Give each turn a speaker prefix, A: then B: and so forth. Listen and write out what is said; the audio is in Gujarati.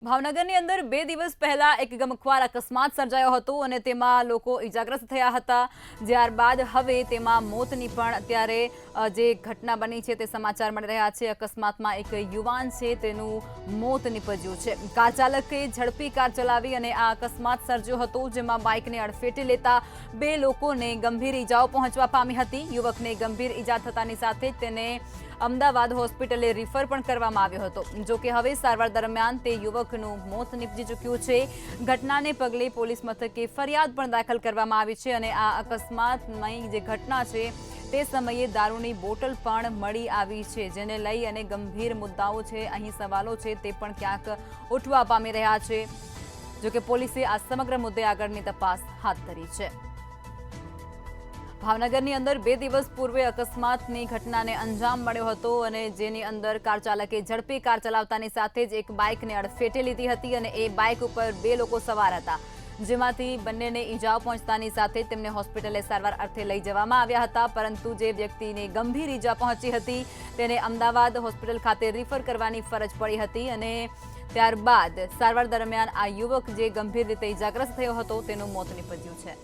A: ભાવનગરની અંદર 2 દિવસ પહેલા એક ગમખ્વાર અકસ્માત સર્જાયો હતો અને તેમાં લોકો ઈજાગ્રસ્ત થયા હતા। ત્યારબાદ હવે તેમાં મોતની પણ અત્યારે જે ઘટના બની છે તે સમાચાર મળી રહ્યા છે। અકસ્માતમાં એક યુવાન છે તેનું મોત નીપજ્યું છે। કાર ચાલકે ઝડપી કાર ચલાવી અને આ અકસ્માત સર્જ્યો હતો, જેમાં બાઇકને અડફેટે લેતા 2 લોકોને ગંભીર ઈજાઓ પહોંચવા પામી હતી। યુવકને ગંભીર ઈજા થતાની સાથે જ તેને અમદાવાદ હોસ્પિટલે રિફર પણ કરવામાં આવ્યો હતો। જો કે હવે સારવાર દરમિયાન તે યુવકનું મોત નીપજી ચૂક્યું છે। ઘટનાને પગલે પોલીસ મથકે ફરિયાદ પણ દાખલ કરવામાં આવી છે અને આ અકસ્માતની જે ઘટના છે તે સમયે દારૂની બોટલ પણ મળી આવી છે, જેને લઈ અને ગંભીર મુદ્દાઓ છે, અહીં સવાલો છે તે પણ ક્યાંક ઉઠવા પામી રહ્યા છે। જો કે પોલીસે આ સમગ્ર મુદ્દે આગળની તપાસ હાથ ધરી છે। ભાવનગરની અંદર 2 દિવસ પૂર્વે અકસ્માતની ઘટનાને અંજામ મળ્યો હતો અને જેની અંદર કાર ચાલકે ઝડપી કાર ચલાવતાની સાથે જ એક બાઇકને અડફેટે લીધી હતી અને એ બાઇક ઉપર 2 લોકો સવાર હતા, જેમાંથી બંનેને ઈજાઓ પહોંચતાની સાથે તેમને હોસ્પિટલે સારવાર અર્થે લઈ જવામાં આવ્યા હતા। પરંતુ જે વ્યક્તિને ગંભીર ઈજા પહોંચી હતી તેને અમદાવાદ હોસ્પિટલ ખાતે રિફર કરવાની ફરજ પડી હતી અને ત્યારબાદ સારવાર દરમિયાન આ યુવક જે ગંભીર રીતે ઈજાગ્રસ્ત થયો હતો તેનું મોત નીપજ્યું છે।